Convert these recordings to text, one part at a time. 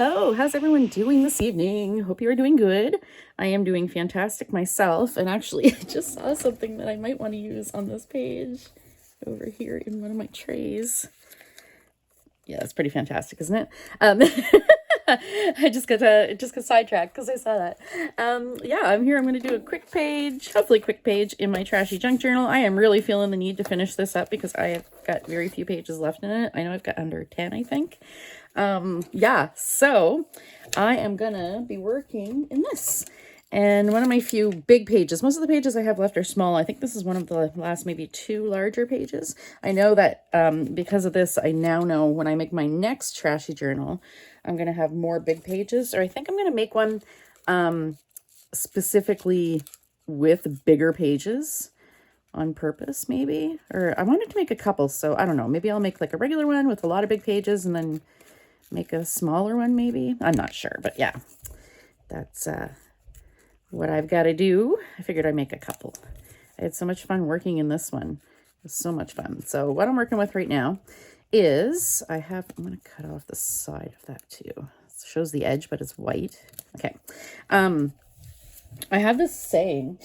Hello, how's everyone doing this evening? Hope you are doing good. I am doing fantastic myself, and actually I just saw something that I might want to use on this page over here in one of my trays. Yeah, that's pretty fantastic, isn't it? I just got sidetracked because I saw that. Yeah, I'm here. I'm going to do a quick page, hopefully quick page in my trashy junk journal. I am really feeling the need to finish this up because I have got very few pages left in it. I know I've got under 10, I think. Yeah, so I am gonna be working in this. And one of my few big pages, most of the pages I have left are small. I think this is one of the last maybe 2 larger pages. I know that because of this, I now know when I make my next trashy journal, I'm going to have more big pages. Or I think I'm going to make one specifically with bigger pages on purpose, maybe. Or I wanted to make a couple, so I don't know. Maybe I'll make like a regular one with a lot of big pages and then make a smaller one maybe. I'm not sure, but yeah, that's what I've got to do. I figured I'd make a couple. I had so much fun working in this one. It was so much fun. So what I'm working with right now is I'm going to cut off the side of that too. It shows the edge, but it's white. Okay. I have this saying,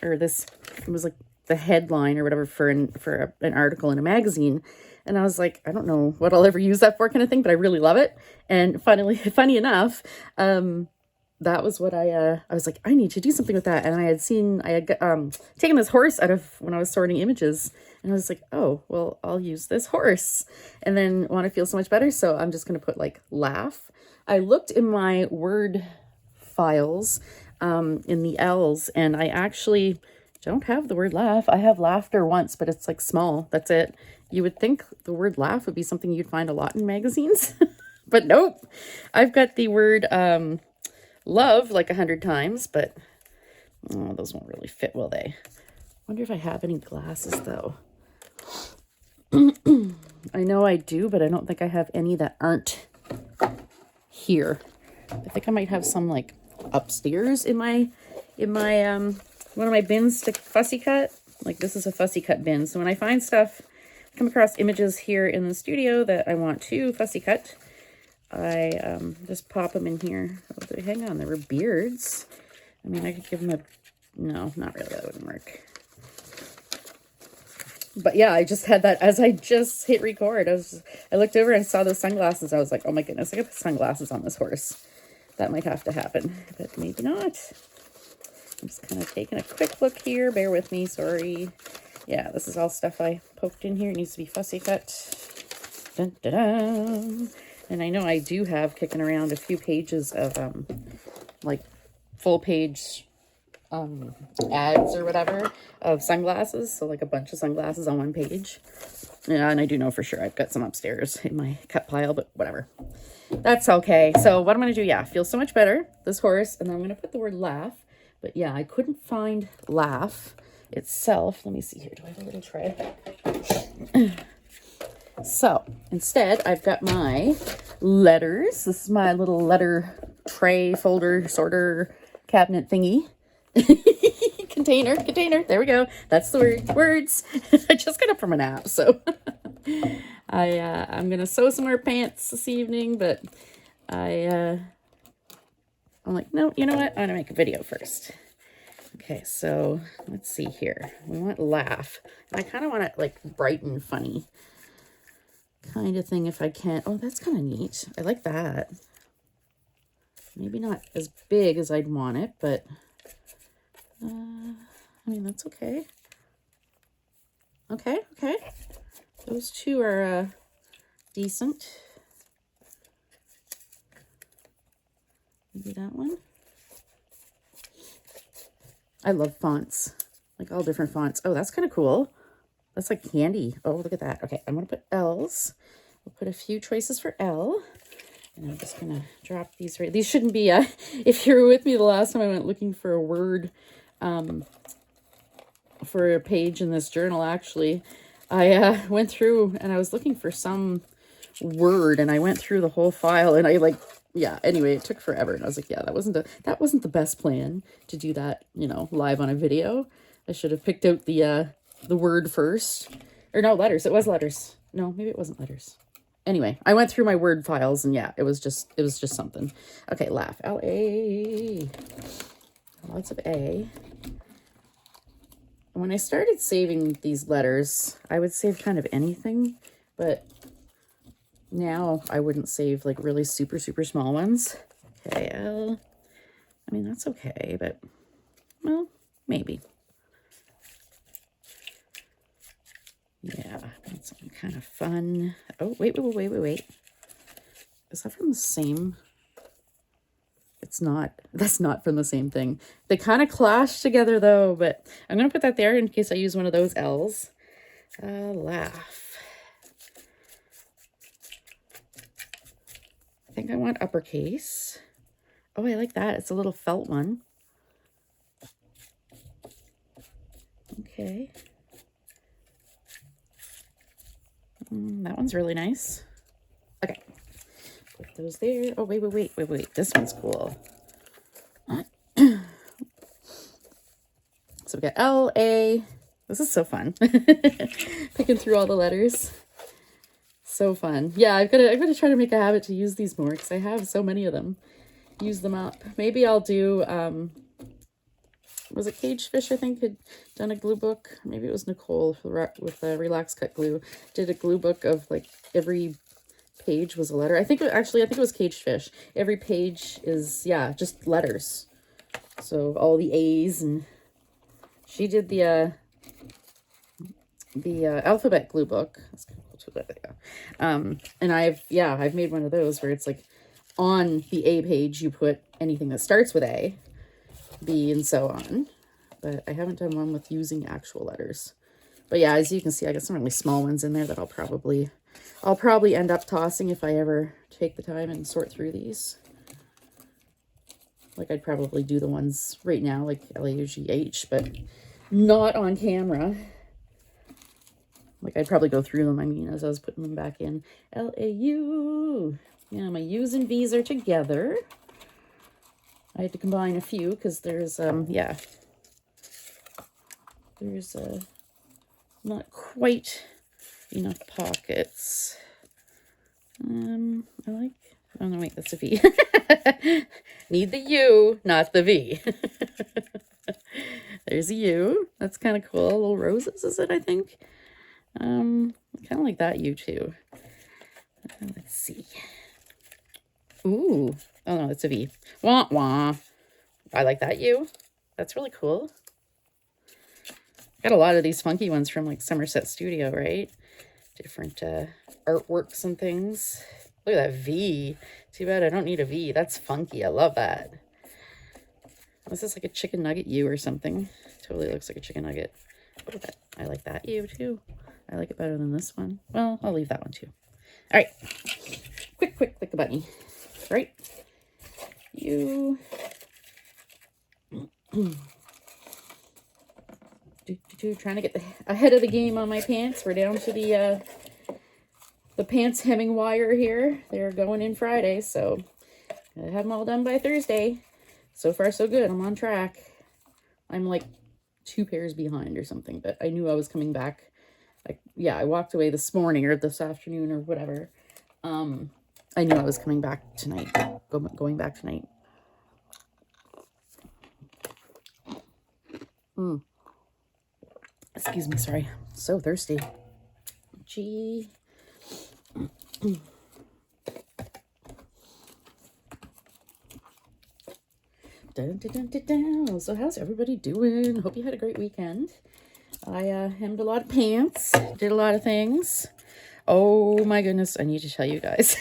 or this, it was like the headline or whatever for an article in a magazine. And I was like, I don't know what I'll ever use that for kind of thing, but I really love it. And funny enough, that was what I was like, I need to do something with that. And I had taken this horse out of when I was sorting images, and I was like, oh, well, I'll use this horse and then want to feel so much better. So I'm just going to put like laugh. I looked in my Word files in the L's, and I actually don't have the word laugh. I have laughter once, but it's like small. That's it. You would think the word laugh would be something you'd find a lot in magazines, but nope. I've got the word love like 100 times, but those won't really fit, will they? Wonder if I have any glasses though. I know I do, but I don't think I have any that aren't here. I think I might have some like upstairs in my one of my bins to fussy cut. Like this is a fussy cut bin. So when I find stuff, come across images here in the studio that I want to fussy cut, I just pop them in here. Oh, hang on, there were beards. I mean, I could give them no, not really, that wouldn't work. But yeah, I just had that as I just hit record. I looked over and I saw those sunglasses. I was like, oh my goodness, I got the sunglasses on this horse. That might have to happen, but maybe not. I'm just kind of taking a quick look here. Bear with me, sorry. Yeah, this is all stuff I poked in here. It needs to be fussy cut. Dun, dun, dun. And I know I do have kicking around a few pages of like full page ads or whatever of sunglasses. So like a bunch of sunglasses on one page. Yeah, and I do know for sure I've got some upstairs in my cut pile, but whatever. That's okay. So what I'm going to do, yeah, feel so much better, this horse. And then I'm going to put the word laugh. But yeah, I couldn't find laugh itself. Let me see here. Do I have a little tray? So instead, I've got my letters. This is my little letter tray, folder, sorter, cabinet thingy. Container. There we go. That's the word. Words. I just got up from a nap, so I'm gonna sew some more pants this evening, but I'm like, no, you know what? I'm gonna make a video first. Okay, so let's see here. We want laugh. And I kind of want it like bright and funny kind of thing if I can. Oh, that's kind of neat. I like that. Maybe not as big as I'd want it, but I mean, that's okay. Okay. Those two are decent. Maybe that one. I love fonts, like all different fonts. Oh, that's kind of cool. That's like candy. Oh, look at that. Okay, I'm going to put L's. We'll put a few choices for L. And I'm just going to drop these right. These shouldn't be, if you were with me the last time I went looking for a word for a page in this journal, actually, I went through and I was looking for some word and I went through the whole file and I like, yeah, anyway, it took forever. And I was like, yeah, that wasn't the best plan to do that, you know, live on a video. I should have picked out the word first. Or no, letters. It was letters. No, maybe it wasn't letters. Anyway, I went through my word files and yeah, it was just something. Okay, laugh. L-A. Lots of A. When I started saving these letters, I would save kind of anything, but now I wouldn't save like really super, super small ones. Okay, L. I mean, that's okay, but, well, maybe. Yeah, that's something kind of fun. Oh, wait. Is that from the same? It's not. That's not from the same thing. They kind of clash together, though, but I'm going to put that there in case I use one of those L's. Laugh. I think I want uppercase. Oh, I like that. It's a little felt one. Okay. That one's really nice. Okay. Put those there. Oh, wait. This one's cool. So we got L, A. This is so fun. Picking through all the letters. So fun. Yeah, I've got to try to make a habit to use these more because I have so many of them. Use them up. Maybe I'll do, was it Cage Fish, I think, had done a glue book? Maybe it was Nicole with Relax Cut Glue. Did a glue book of like every page was a letter. I think it was Cage Fish. Every page is, yeah, just letters. So all the A's, and she did the alphabet glue book. That's kind of cool too. There they go. And I've made one of those where it's like on the A page you put anything that starts with A, B, and so on. But I haven't done one with using actual letters. But yeah, as you can see, I got some really small ones in there that I'll probably end up tossing if I ever take the time and sort through these. Like I'd probably do the ones right now, like L-A-U-G-H, but not on camera. Like I'd probably go through them, I mean, as I was putting them back in. L-A-U. Yeah, my U's and V's are together. I had to combine a few because there's, there's not quite enough pockets. Oh no, wait, that's a V. Need the U, not the V. There's a U. That's kind of cool. Little roses, is it, I think? Kind of like that U too. Let's see. Ooh. Oh no, it's a V. Wah wah. I like that U. That's really cool. Got a lot of these funky ones from like Somerset Studio, right? Different artworks and things. Look at that V. Too bad I don't need a V. That's funky. I love that. This is like a chicken nugget U or something. Totally looks like a chicken nugget. Look at that. I like that U too. I like it better than this one. Well, I'll leave that one too. All right. Quick, click the bunny. Right? U. Trying to get ahead of the game on my pants. We're down to the pants hemming wire here. They're going in Friday, so I have them all done by Thursday. So far, so good. I'm on track. I'm like 2 pairs behind or something, but I knew I was coming back. Like, yeah, I walked away this morning or this afternoon or whatever. I knew I was coming back tonight. Going back tonight. Excuse me, sorry. So thirsty. Gee. Dun, dun, dun, dun, dun. So how's everybody doing? Hope you had a great weekend. I hemmed a lot of pants. Did a lot of things. Oh my goodness, I need to tell you guys.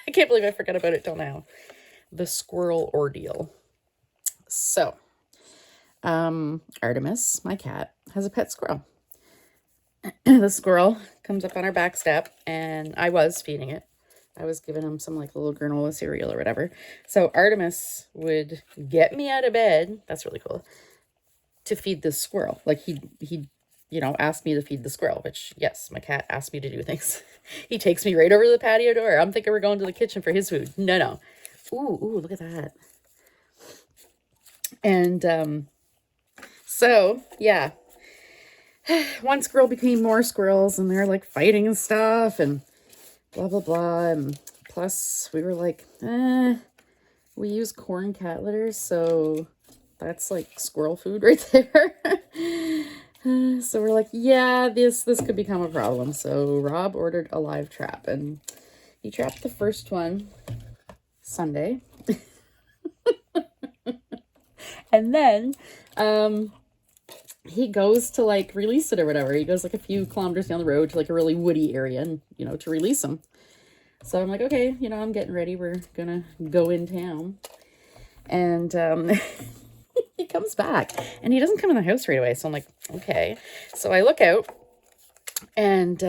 I can't believe I forgot about it till now. The squirrel ordeal. So, Artemis, my cat, has a pet squirrel. The squirrel comes up on our back step, and I was feeding it. I was giving him some like little granola cereal or whatever. So Artemis would get me out of bed. That's really cool. To feed this squirrel. Like he asked me to feed the squirrel, which, yes, my cat asked me to do things. He takes me right over to the patio door. I'm thinking we're going to the kitchen for his food. No. Ooh, look at that. And, so, yeah. One squirrel became more squirrels, and they're, like, fighting and stuff, and blah, blah, blah. And plus, we were like, we use corn cat litter, so that's like squirrel food right there. So we're like, yeah, this could become a problem. So Rob ordered a live trap, and he trapped the first one Sunday. And then he goes to like release it or whatever. He goes like a few kilometers down the road to like a really woody area and, you know, to release him. So I'm like, okay, you know, I'm getting ready. We're gonna go in town. And he comes back and he doesn't come in the house right away. So I'm like, okay. So I look out and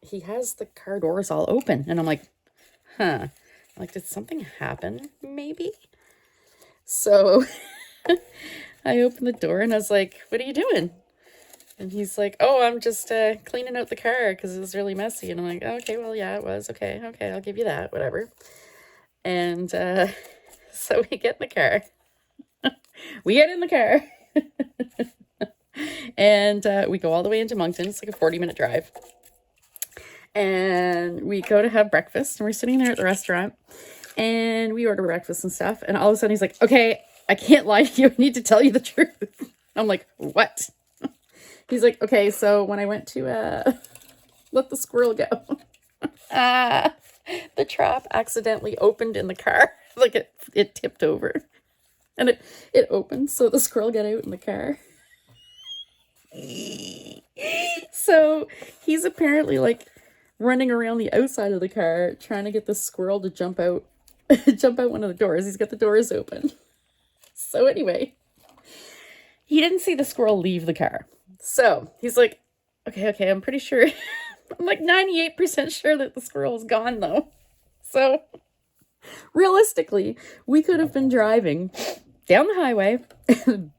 he has the car doors all open. And I'm like, huh. Like, did something happen maybe? So I opened the door and I was like, what are you doing? And he's like, oh, I'm just cleaning out the car because it was really messy. And I'm like, okay, well, yeah, it was. Okay, I'll give you that, whatever. And so we get in the car. We get in the car. And we go all the way into Moncton. It's like a 40-minute drive. And we go to have breakfast. And we're sitting there at the restaurant. And we order breakfast and stuff. And all of a sudden he's like, okay, I can't lie to you. I need to tell you the truth. I'm like, what? He's like, okay, so when I went to let the squirrel go, the trap accidentally opened in the car. Like it tipped over. And it opened, so the squirrel got out in the car. So he's apparently like running around the outside of the car trying to get the squirrel to jump out one of the doors. He's got the doors open. So anyway, he didn't see the squirrel leave the car. So he's like, okay, I'm pretty sure. I'm like 98% sure that the squirrel is gone though. So realistically, we could have been driving down the highway,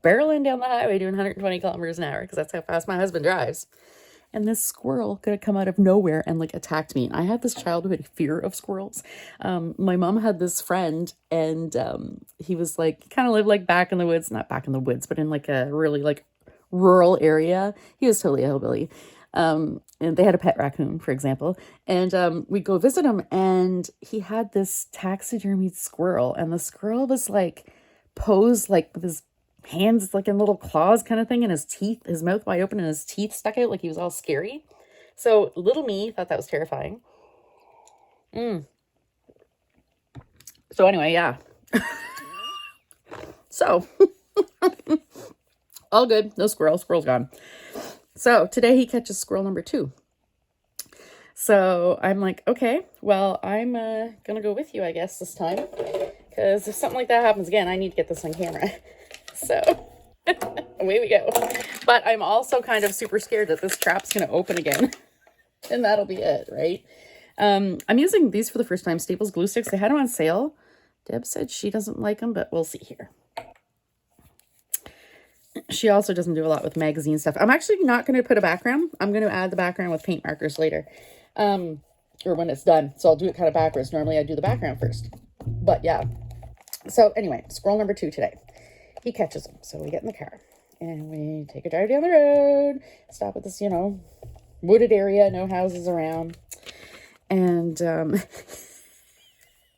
barreling down the highway doing 120 kilometers an hour because that's how fast my husband drives. And this squirrel could have come out of nowhere and like attacked me. I had this childhood fear of squirrels. My mom had this friend and he was like, kind of lived like back in the woods, not back in the woods, but in like a really like rural area. He was totally a hillbilly. And they had a pet raccoon, for example. And we go visit him and he had this taxidermied squirrel and the squirrel was like posed like with his hands like in little claws kind of thing and his teeth, his mouth wide open and his teeth stuck out like he was all scary. So little me thought that was terrifying. So anyway, yeah. So all good. No squirrel. Squirrel's gone. So today he catches squirrel number 2. So I'm like, okay, well, I'm gonna go with you, I guess, this time. Because if something like that happens again, I need to get this on camera. So away we go. But I'm also kind of super scared that this trap's going to open again. And that'll be it, right? I'm using these for the first time, Staples glue sticks. They had them on sale. Deb said she doesn't like them, but we'll see here. She also doesn't do a lot with magazine stuff. I'm actually not going to put a background. I'm going to add the background with paint markers later. Or when it's done. So I'll do it kind of backwards. Normally I do the background first. But yeah. So anyway, squirrel number 2 today. He catches him. So we get in the car and we take a drive down the road, stop at this, you know, wooded area, no houses around. And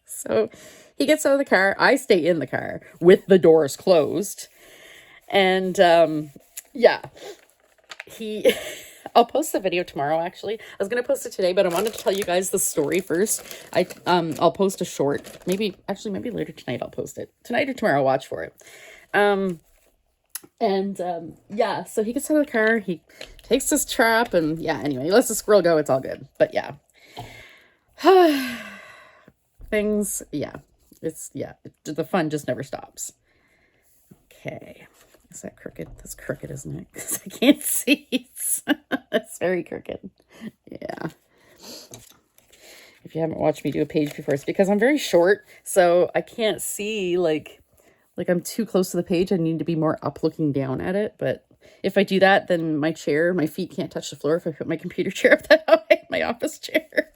so he gets out of the car. I stay in the car with the doors closed. And yeah, I'll post the video tomorrow, actually. I was going to post it today, but I wanted to tell you guys the story first. I'll post a short, maybe later tonight I'll post it. Tonight or tomorrow, watch for it. Yeah, so he gets out of the car, he takes this trap, and yeah, anyway, he lets the squirrel go, it's all good. But yeah. Things, yeah. The fun just never stops. Okay. Is that crooked? That's crooked, isn't it? Because I can't see. It's very crooked. Yeah. If you haven't watched me do a page before, it's because I'm very short, so I can't see, like I'm too close to the page. I need to be more up looking down at it. But if I do that, then my feet can't touch the floor if I put my computer chair up that high, my office chair.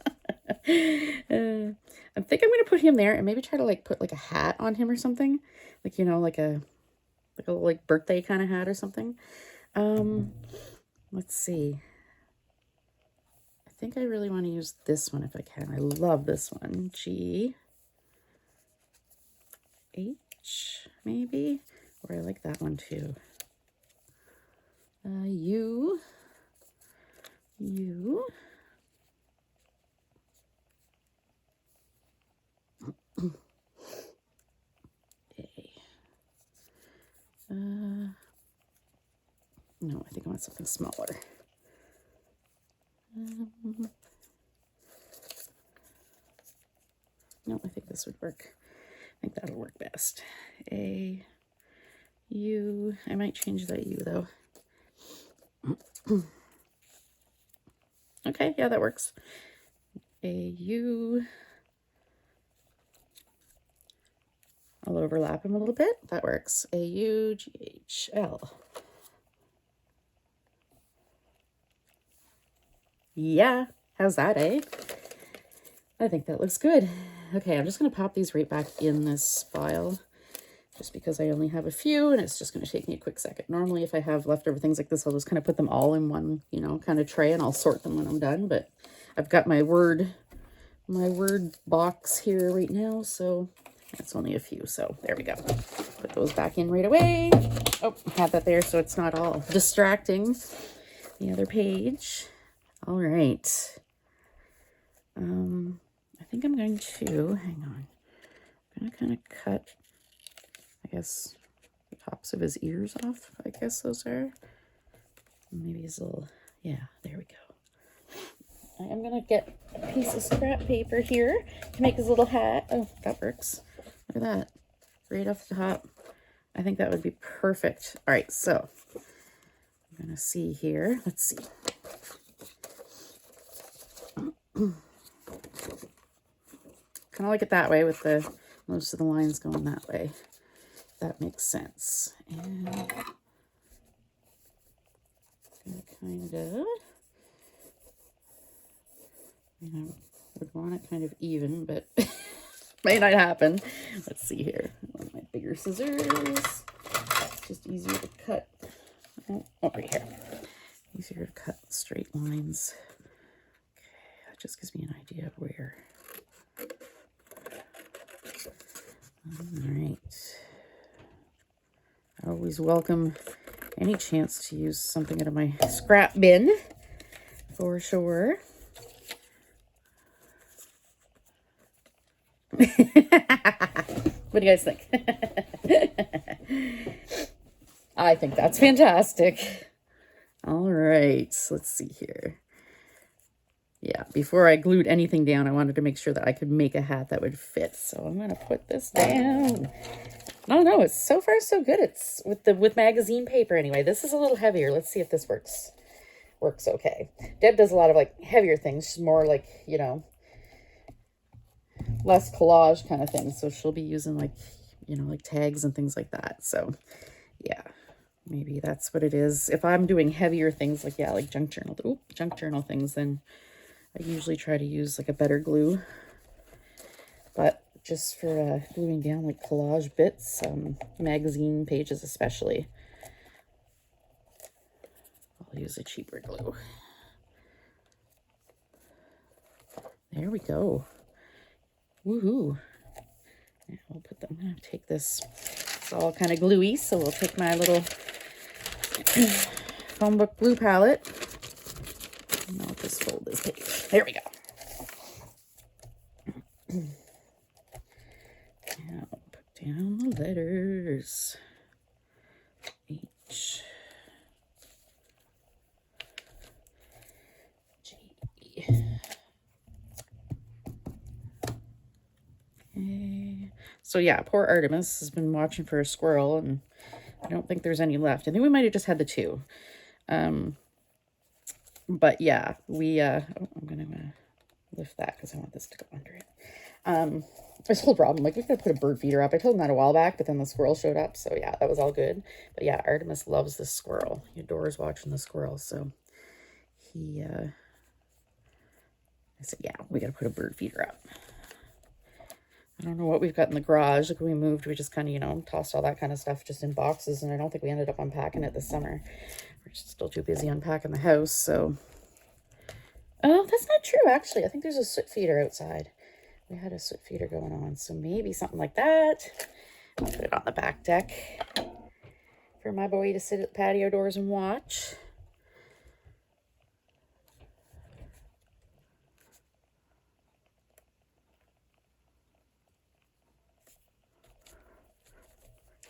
I think I'm going to put him there and maybe try to like put like a hat on him or something. Like, you know, like a little birthday kind of hat or something. Let's see. I think I really want to use this one if I can. I love this one. G, H, maybe? Or I like that one too. U, U. No, I think I want something smaller. No, I think this would work. I think that'll work best. A, U. I might change that U though. Okay, yeah, that works. A, U. I'll overlap them a little bit. That works. A, U, G, H, L. Yeah, how's that, eh? I think that looks good. Okay, I'm just going to pop these right back in this file just because I only have a few and it's just going to take me a quick second. Normally, if I have leftover things like this, I'll just kind of put them all in one, you know, kind of tray and I'll sort them when I'm done. But I've got my Word box here right now, so it's only a few. So there we go. Put those back in right away. Oh, had that there so it's not all distracting the other page. All right. I think I'm going to, hang on, I'm going to kind of cut, I guess, the tops of his ears off. I guess those are. Maybe his little, yeah, there we go. I am going to get a piece of scrap paper here to make his little hat. Oh, that works. Look at that. Right off the top. I think that would be perfect. All right, so I'm going to see here. Let's see. Kind of like it that way with the most of the lines going that way. That makes sense. And kind of, I would want it kind of even, but may not happen. Let's see here. I want my bigger scissors. It's just easier to cut. Oh, right here. Easier to cut straight lines. Okay, that just gives me an idea of where. All right. I always welcome any chance to use something out of my scrap bin, for sure. What do you guys think? I think that's fantastic. All right, let's see here. Yeah, before I glued anything down, I wanted to make sure that I could make a hat that would fit. So I'm going to put this down. I don't know. It's so far so good. It's with magazine paper anyway. This is a little heavier. Let's see if this works okay. Deb does a lot of like heavier things. She's more like, you know, less collage kind of thing. So she'll be using like, you know, like tags and things like that. So yeah, maybe that's what it is. If I'm doing heavier things like, yeah, like junk journal things, then I usually try to use like a better glue, but just for gluing down like collage bits, magazine pages especially, I'll use a cheaper glue. There we go. Woohoo. Yeah, we'll put them, I'm gonna take this, it's all kind of gluey, so we'll take my little phone book glue palette. And I'll just fold this page. There we go. Now put down the letters. H, G. Okay. So yeah, poor Artemis has been watching for a squirrel, and I don't think there's any left. I think we might have just had the two. But yeah, we, oh, I'm going to lift that because I want this to go under it. There's a whole problem. Like, we've got to put a bird feeder up. I told him that a while back, but then the squirrel showed up. So yeah, that was all good. But yeah, Artemis loves this squirrel. He adores watching the squirrel. So he, I said, yeah, we got to put a bird feeder up. I don't know what we've got in the garage. Like, when we moved, we just kind of, you know, tossed all that kind of stuff just in boxes. And I don't think we ended up unpacking it this summer. We're still too busy unpacking the house. So Oh, that's not true, actually. I think there's a soot feeder outside. We had a soot feeder going on, so maybe something like that. I'll put it on the back deck for my boy to sit at the patio doors and watch.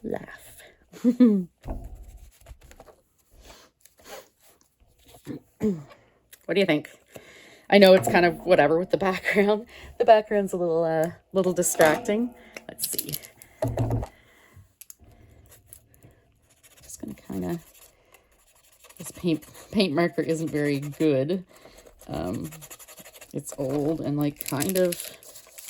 Laugh. What do you think? I know it's kind of whatever with the background. The background's a little distracting. Let's see. Just gonna kind of, this paint marker isn't very good. It's old and like kind of,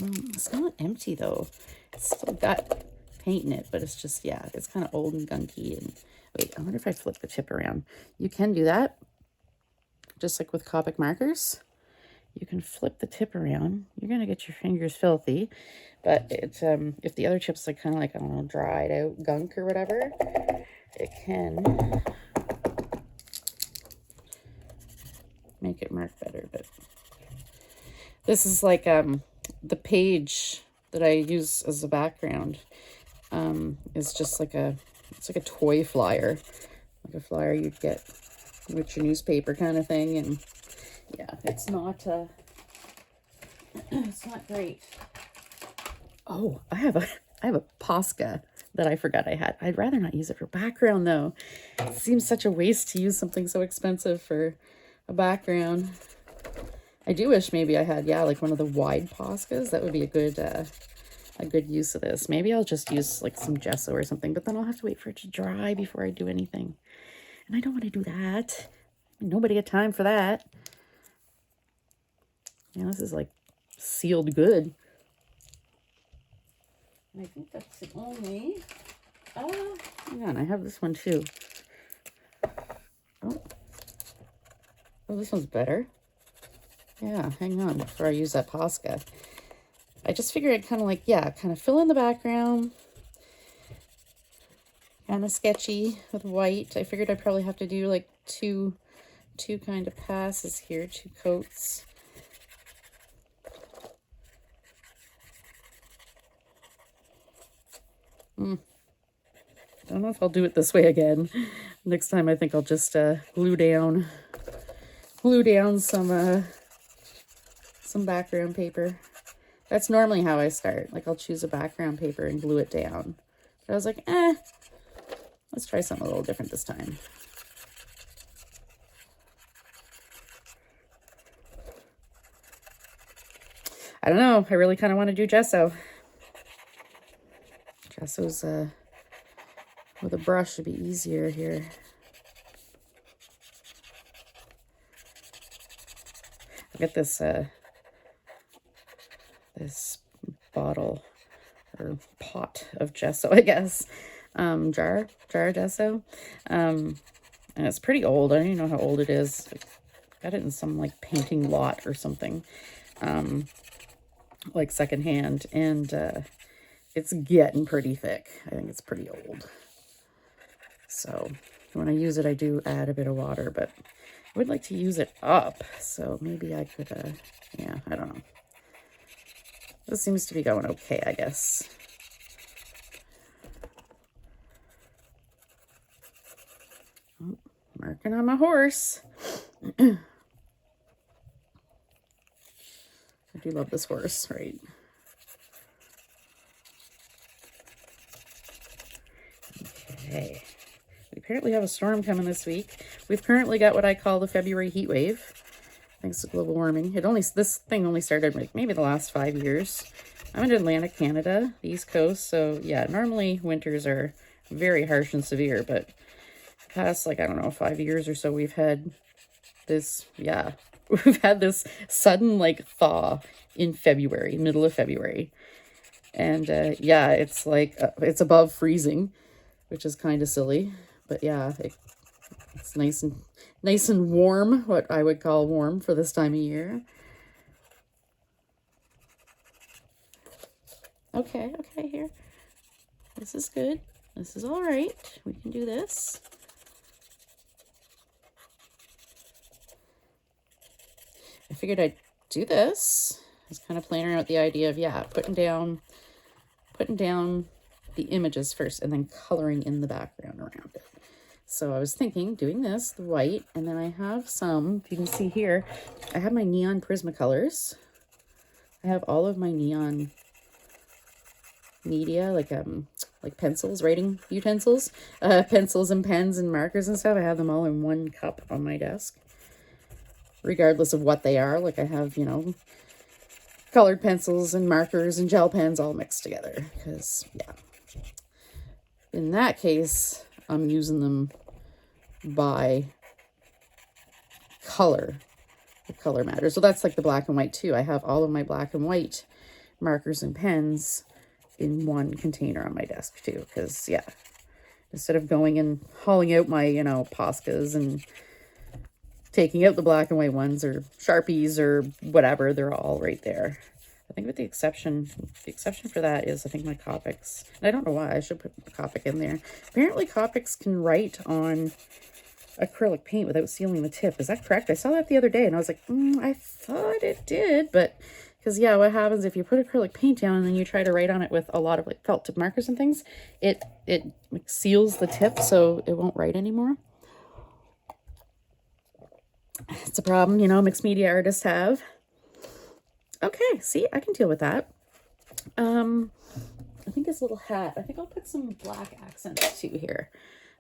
it's not empty though. It's still got paint in it, but it's just, yeah, it's kind of old and gunky. And wait, I wonder if I flip the tip around. You can do that, just like with Copic markers. You can flip the tip around. You're gonna get your fingers filthy, but it's if the other tip's like kind of like, I don't know, dried out gunk or whatever, it can make it mark better. But this is like the page that I use as a background is just like it's like a toy flyer, like a flyer you'd get with your newspaper kind of thing. And yeah, it's not it's not great. Oh, I have a Posca that I forgot I had. I'd rather not use it for background though. It seems such a waste to use something so expensive for a background. I do wish maybe I had, yeah, like one of the wide Poscas. That would be a good use of this. Maybe I'll just use like some gesso or something, but then I'll have to wait for it to dry before I do anything. And I don't want to do that. Nobody had time for that. Yeah, this is like sealed good. And I think that's the only, hang on, I have this one too. Oh, this one's better. Yeah, hang on before I use that Posca. I just figured I'd kind of like, yeah, kind of fill in the background. Kind of sketchy with white. I figured I'd probably have to do like two kind of passes here, 2 coats. Don't know if I'll do it this way again. Next time I think I'll just glue down some background paper. That's normally how I start. Like I'll choose a background paper and glue it down. But I was like, let's try something a little different this time. I don't know. I really kind of want to do gesso. Gesso's with a brush would be easier here. I got this this bottle or pot of gesso, I guess. Jar gesso. And it's pretty old. I don't even know how old it is. I got it in some like painting lot or something. Like secondhand, and it's getting pretty thick. I think it's pretty old. So when I use it, I do add a bit of water, but I would like to use it up. So maybe I could, yeah, I don't know. This seems to be going okay, I guess. Oh, marking on my horse. I do love this horse, right? Okay. We apparently have a storm coming this week. We've currently got what I call the February heat wave, thanks to global warming. This thing only started like maybe the last 5 years. I'm in Atlantic Canada, the East Coast, so yeah, normally winters are very harsh and severe, but past, like, I don't know, 5 years or so, we've had this, yeah, we've had this sudden like thaw in February, middle of February. And yeah, it's like, it's above freezing, which is kind of silly. But yeah, it's nice and warm, what I would call warm for this time of year. Okay, here. This is good. This is all right. We can do this. figured I'd do this. I was kind of playing around with the idea of, yeah, putting down the images first and then coloring in the background around it. So I was thinking doing this, the white, and then I have some, if you can see here, I have my neon Prismacolors. I have all of my neon media, like pencils, writing utensils, pencils and pens and markers and stuff. I have them all in one cup on my desk, regardless of what they are. Like I have, you know, colored pencils and markers and gel pens all mixed together, because yeah, in that case I'm using them by color. The color matters. So that's like the black and white too. I have all of my black and white markers and pens in one container on my desk too, because yeah, instead of going and hauling out my, you know, Poscas and taking out the black and white ones or Sharpies or whatever, they're all right there. I think with the exception for that is I think my Copics. And I don't know why I should put the Copic in there. Apparently Copics can write on acrylic paint without sealing the tip. Is that correct? I saw that the other day and I was like, I thought it did, but because yeah, what happens if you put acrylic paint down and then you try to write on it with a lot of like felt tip markers and things, it like seals the tip so it won't write anymore. It's a problem, you know, mixed media artists have. Okay, see, I can deal with that. I think this little hat, I think I'll put some black accents too here.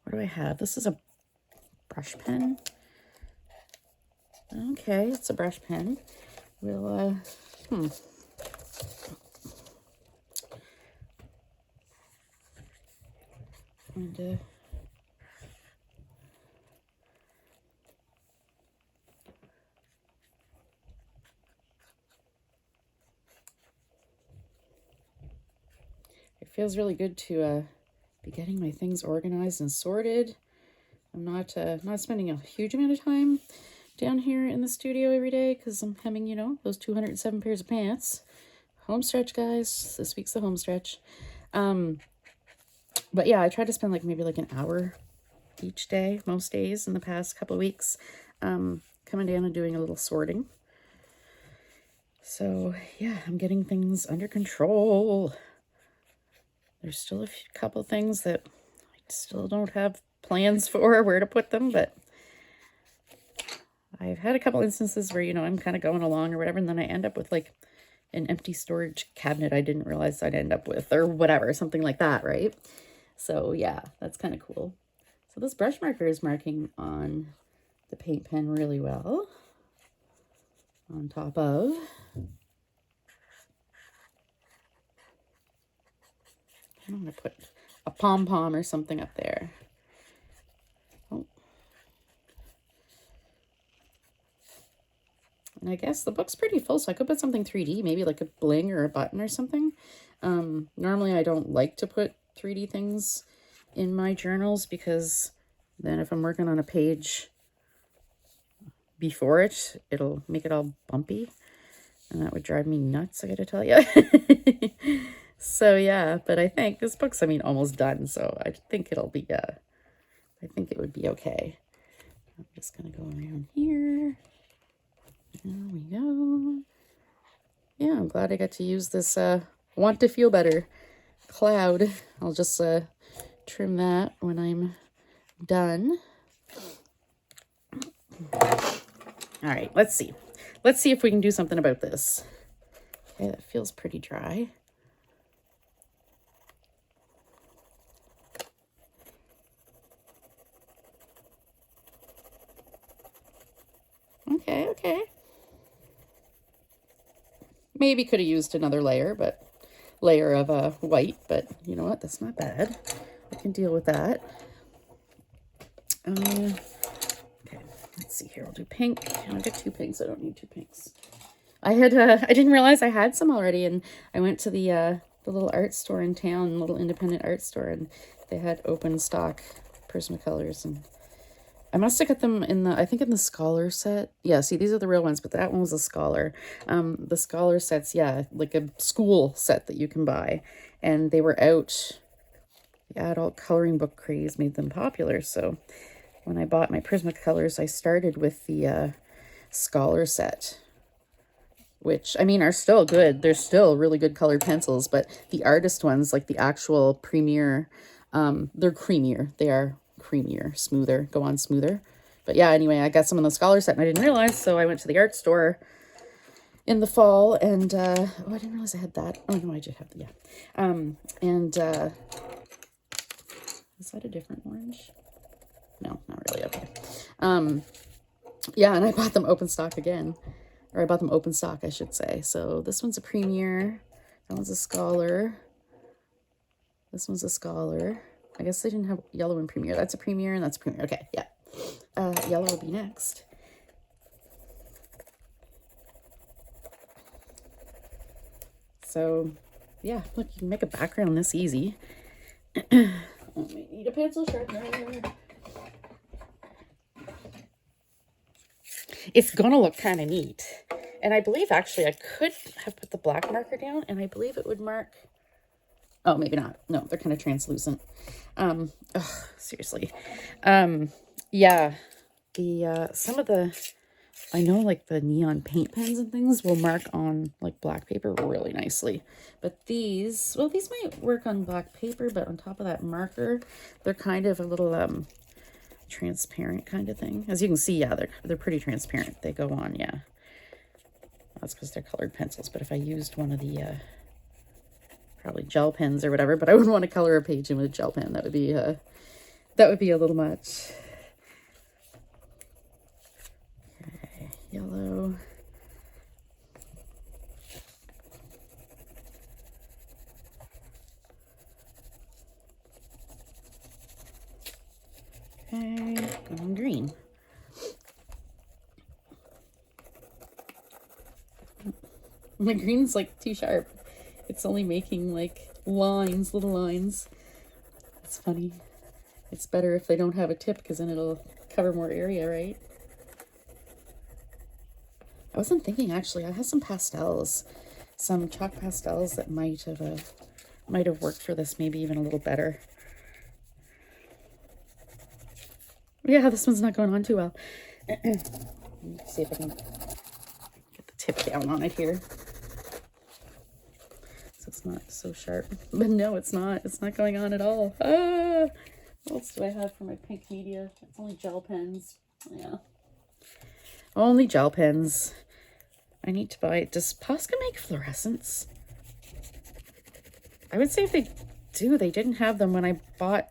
What do I have? This is a brush pen. Okay, it's a brush pen. We'll, and, it feels really good to be getting my things organized and sorted. I'm not spending a huge amount of time down here in the studio every day because I'm having, you know, those 207 pairs of pants. Home stretch, guys. This week's the home stretch. But yeah, I try to spend like maybe like an hour each day, most days in the past couple of weeks, coming down and doing a little sorting. So yeah, I'm getting things under control. There's still a couple things that I still don't have plans for where to put them, but I've had a couple instances where, you know, I'm kind of going along or whatever, and then I end up with like an empty storage cabinet I didn't realize I'd end up with, or whatever, something like that, right? So yeah, that's kind of cool. So this brush marker is marking on the paint pen really well. On top of. I'm going to put a pom-pom or something up there. Oh. And I guess the book's pretty full, so I could put something 3D, maybe like a bling or a button or something. Normally I don't like to put 3D things in my journals because then if I'm working on a page before it, it'll make it all bumpy. And that would drive me nuts, I gotta tell you. So yeah, but I think this book's, I mean, almost done. So I think it'll be, I think it would be okay. I'm just gonna go around here. There we go. Yeah, I'm glad I got to use this Want to Feel Better cloud. I'll just trim that when I'm done. All right, let's see. Let's see if we can do something about this. Okay, that feels pretty dry. Okay. Maybe could have used another layer of white, but you know what? That's not bad. I can deal with that. Okay, let's see here. I'll do pink. I'll get 2 pinks. I don't need 2 pinks. I didn't realize I had some already, and I went to the little art store in town, little independent art store, and they had open stock Prismacolors, and I must have got them in I think in the Scholar set. Yeah, see, these are the real ones, but that one was a Scholar. The Scholar sets, yeah, like a school set that you can buy. And they were out. The adult coloring book craze made them popular. So when I bought my Prismacolors, I started with the Scholar set. which, I mean, are still good. They're still really good colored pencils, but the artist ones, like the actual Premier, they're creamier. They are creamier, smoother, go on smoother. But yeah, anyway, I got some in the Scholar set and I didn't realize, so I went to the art store in the fall and, oh, I didn't realize I had that. Oh, no, I did have the, yeah. Is that a different orange? No, not really, okay. Yeah, and I bought them open stock again. Or I bought them open stock, I should say. So this one's a Premier. That one's a Scholar. This one's a Scholar. I guess they didn't have yellow and Premier. That's a Premier and that's a Premier. Okay, yeah. Yellow will be next. So, yeah, look, you can make a background this easy. I might need a pencil sharpener. It's gonna look kind of neat. And I believe actually I could have put the black marker down and I believe it would mark. Oh, maybe not. No, they're kind of translucent. Seriously. Yeah, some of the, I know like the neon paint pens and things will mark on like black paper really nicely. But these, well, these might work on black paper, but on top of that marker, they're kind of a little, transparent kind of thing. As you can see, yeah, they're pretty transparent. They go on, yeah. That's because they're colored pencils. But if I used one of the probably gel pens or whatever, but I wouldn't want to color a page in with a gel pen. That would be a little much. Okay, yellow. Okay, and green. My green's like too sharp. It's only making like lines, little lines. It's funny. It's better if they don't have a tip because then it'll cover more area, right? I wasn't thinking actually. I have some pastels, some chalk pastels that might have worked for this, maybe even a little better. Yeah, this one's not going on too well. Let's see if I can get the tip down on it here. So it's not so sharp. But no, it's not. It's not going on at all. Ah! What else do I have for my pink media? It's only gel pens. Yeah. Only gel pens. I need to buy... Does Posca make fluorescents? I would say if they do, they didn't have them when I bought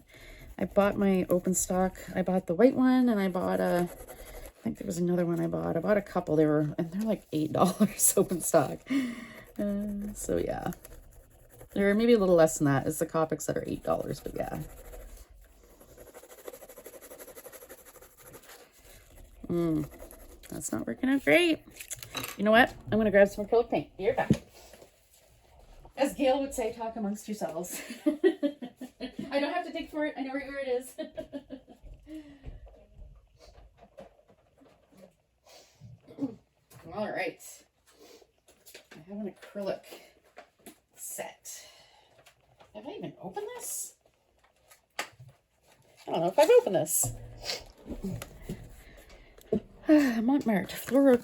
my open stock. I bought the white one and I bought I think there was another one I bought. I bought a couple. And they're like $8 open stock. So yeah. Or maybe a little less than that. It's the Copics that are $8, but yeah. That's not working out great. You know what? I'm going to grab some acrylic paint. Be right back. As Gail would say, talk amongst yourselves. I don't have to dig for it. I know where it is. All right. I have an acrylic set. Have I even opened this? I don't know if I've opened this. Montmartre Floral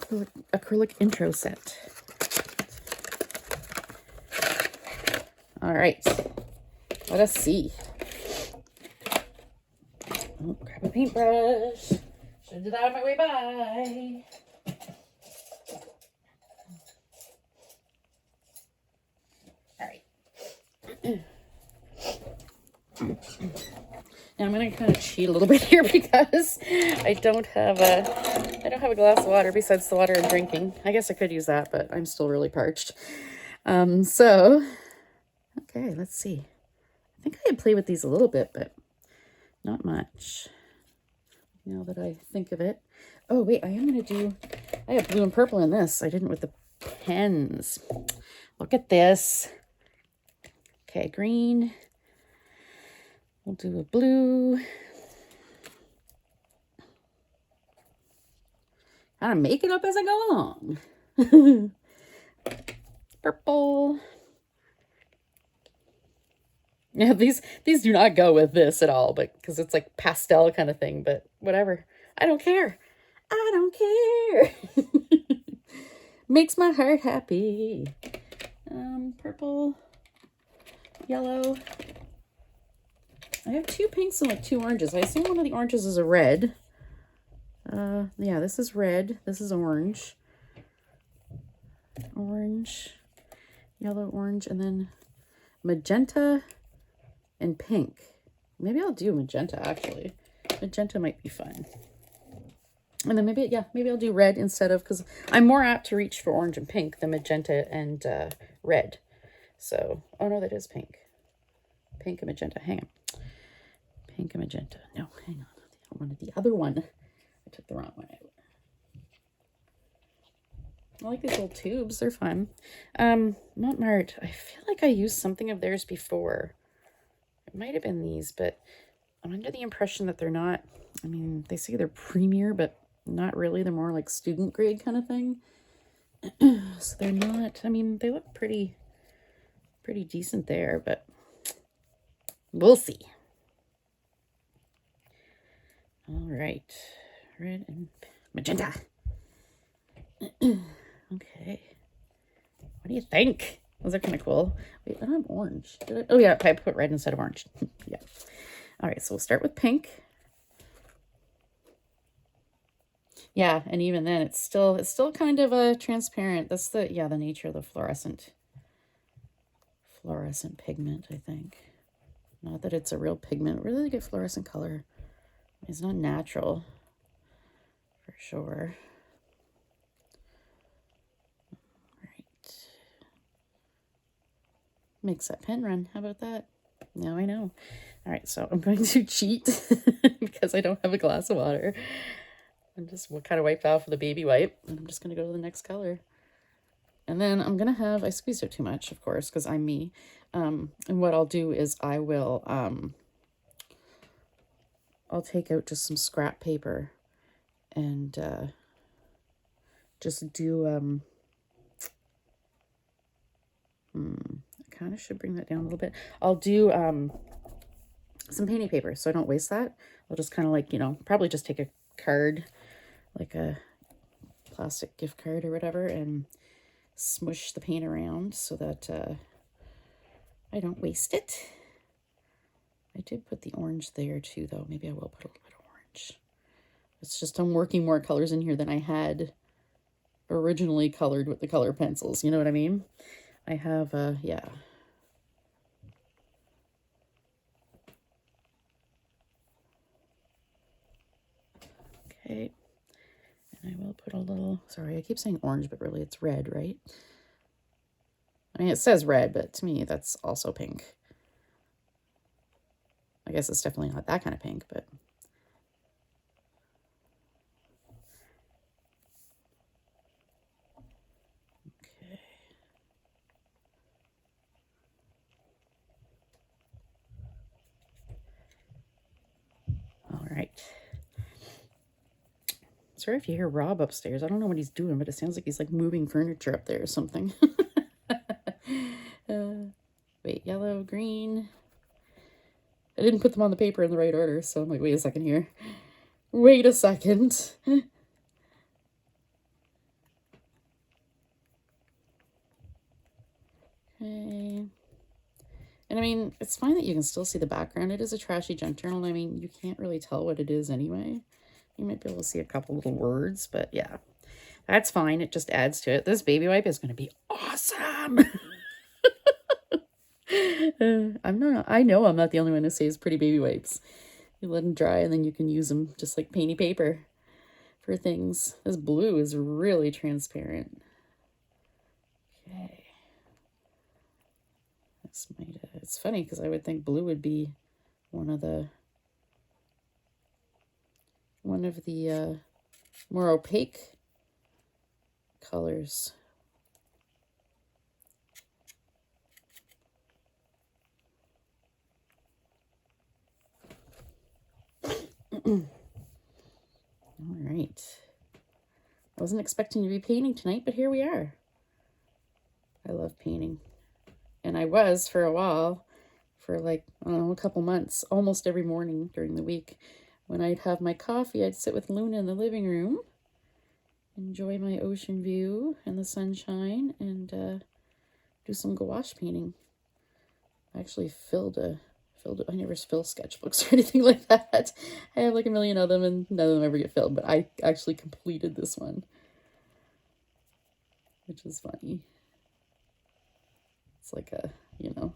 Acrylic Intro Set. All right. Let us see. Oh, grab a paintbrush. Should have did that on my way by. All right. Now I'm gonna kind of cheat a little bit here because I don't have a glass of water besides the water I'm drinking. I guess I could use that, but I'm still really parched. So okay, let's see. I think I had played with these a little bit, but not much. Now that I think of it. Oh wait, I have blue and purple in this. I didn't with the pens. Look at this. Okay, green. We'll do a blue. Kind of make it up as I go along. Purple. Yeah, these do not go with this at all, but because it's like pastel kind of thing, but whatever. I don't care. I don't care. Makes my heart happy. Purple, yellow. I have 2 pinks and like 2 oranges. I assume one of the oranges is a red. Yeah, this is red. This is orange. Orange, yellow, orange, and then magenta and pink. Maybe I'll do magenta, actually. Magenta might be fun. And then maybe I'll do red instead of, because I'm more apt to reach for orange and pink than magenta and red. So, oh no, that is pink. Pink and magenta. Hang on. Pink and magenta. No, hang on. I wanted the other one. I took the wrong one out. I like these little tubes. They're fun. Montmart. I feel like I used something of theirs before. It might have been these, but I'm under the impression that they're not. I mean, they say they're premier, but not really. They're more like student grade kind of thing. So they're not. I mean, they look pretty decent there, but we'll see. All right, red and magenta. Okay, what do you think? Those are kind of cool. Wait, I don't have orange. Did I? Oh yeah, I put red instead of orange. Yeah. All right, so we'll start with pink. Yeah, and even then, it's still kind of a transparent. That's the nature of the fluorescent pigment, I think. Not that it's a real pigment. Really good fluorescent color. It's not natural, for sure. Right. Makes that pen run. How about that? Now I know. All right, so I'm going to cheat because I don't have a glass of water. I'm just kind of wiped off with a baby wipe. And I'm just going to go to the next color. And then I'm going to have, I squeezed out too much, of course, because I'm me. And what I'll do is I will, I'll take out just some scrap paper and just do, I kind of should bring that down a little bit. I'll do some painting paper so I don't waste that. I'll just kind of like, probably just take a card, like a plastic gift card or whatever, and smush the paint around so that I don't waste it. I did put the orange there too, though. Maybe I will put a little bit of orange. It's just I'm working more colors in here than I had originally colored with the color pencils. You know what I mean? I have, yeah. Okay. And I will put a little, sorry, I keep saying orange, but really it's red, right? I mean, it says red, but to me, that's also pink. I guess it's definitely not that kind of pink, but. Okay. All right. Sorry if you hear Rob upstairs. I don't know what he's doing, but it sounds like he's like moving furniture up there or something. Wait, yellow, green. I didn't put them on the paper in the right order, so I'm like, wait a second here. Wait a second. Okay. And I mean, it's fine that you can still see the background. It is a trashy junk journal. I mean, you can't really tell what it is anyway. You might be able to see a couple little words, but yeah, that's fine. It just adds to it. This baby wipe is going to be awesome. I know I'm not the only one who saves pretty baby wipes. You let them dry and then you can use them just like painty paper for things. This blue is really transparent. Okay. This might, it's funny because I would think blue would be one of the more opaque colors. All right. I wasn't expecting to be painting tonight, but here we are. I love painting. And I was for a while, for like, I don't know, a couple months, almost every morning during the week. When I'd have my coffee, I'd sit with Luna in the living room enjoy my ocean view and the sunshine and do some gouache painting. I actually I never fill sketchbooks or anything like that. I have like a million of them and none of them ever get filled, but I actually completed this one, which is funny. It's like a, you know,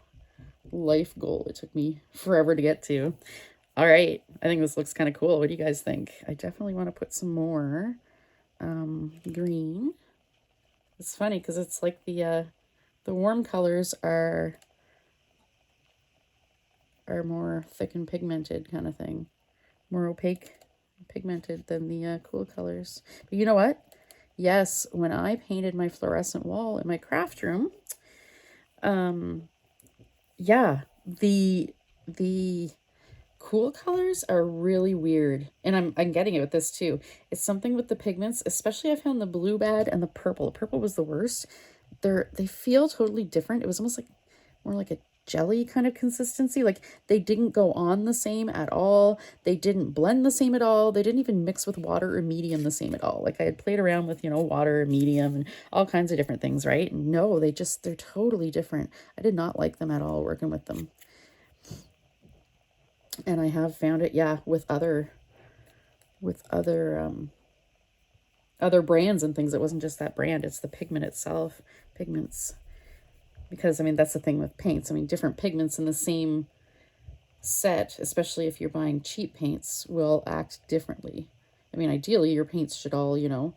life goal. It took me forever to get to. All right, I think this looks kind of cool. What do you guys think? I definitely want to put some more green. It's funny because it's like the warm colors are more thick and pigmented kind of thing, more opaque, pigmented than the cool colors. But you know what? Yes, when I painted my fluorescent wall in my craft room, yeah, the cool colors are really weird, and I'm getting it with this too. It's something with the pigments, especially I found the blue bad and the purple. The purple was the worst. They feel totally different. It was almost like more like a jelly kind of consistency. Like they didn't go on the same at all. They didn't blend the same at all. They didn't even mix with water or medium the same at all. Like I had played around with, you know, water or medium and all kinds of different things, right? No, they're totally different. I did not like them at all working with them. And I have found it, yeah, with other brands and things. It wasn't just that brand, it's the pigment itself. Pigments, because I mean that's the thing with paints. I mean, different pigments in the same set, especially if you're buying cheap paints, will act differently. I mean, ideally your paints should all, you know,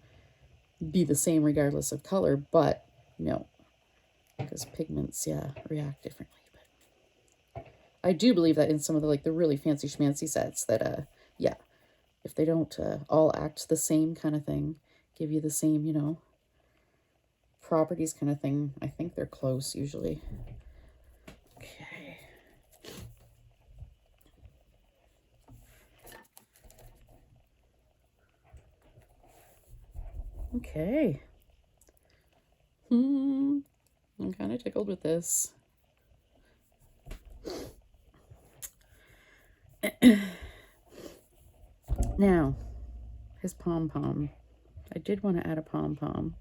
be the same regardless of color, but no, because pigments, yeah, react differently. But I do believe that in some of the like the really fancy schmancy sets that yeah, if they don't all act the same kind of thing, give you the same, you know, properties kind of thing, I think they're close usually. Okay. Okay. I'm kind of tickled with this. Now, his pom-pom. I did want to add a pom-pom,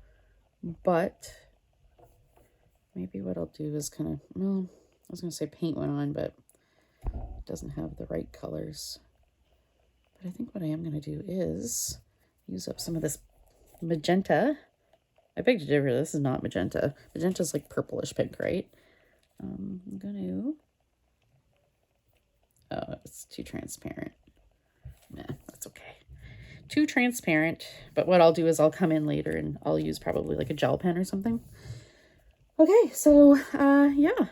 but maybe what I'll do is kind of, well, I was going to say paint one on, but it doesn't have the right colors. But I think what I am going to do is use up some of this magenta. I beg to differ, this is not magenta. Magenta's like purplish pink, right? I'm going to, oh, it's too transparent. Nah, that's okay. Too transparent, but what I'll do is I'll come in later and I'll use probably like a gel pen or something. Okay, so yeah,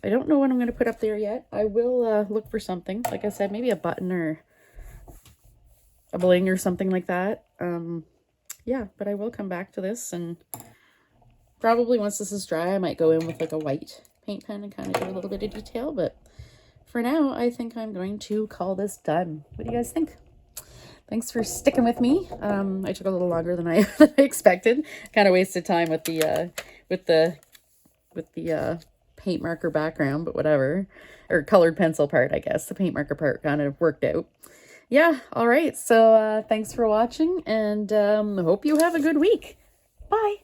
I don't know what I'm going to put up there yet. I will look for something, like I said, maybe a button or a bling or something like that. Yeah, but I will come back to this, and probably once this is dry I might go in with like a white paint pen and kind of do a little bit of detail, but for now I think I'm going to call this done. What do you guys think? Thanks for sticking with me. I took a little longer than I expected. Kind of wasted time with the paint marker background, but whatever. Or colored pencil part, I guess. The paint marker part kind of worked out. Yeah, all right. So thanks for watching, and hope you have a good week. Bye.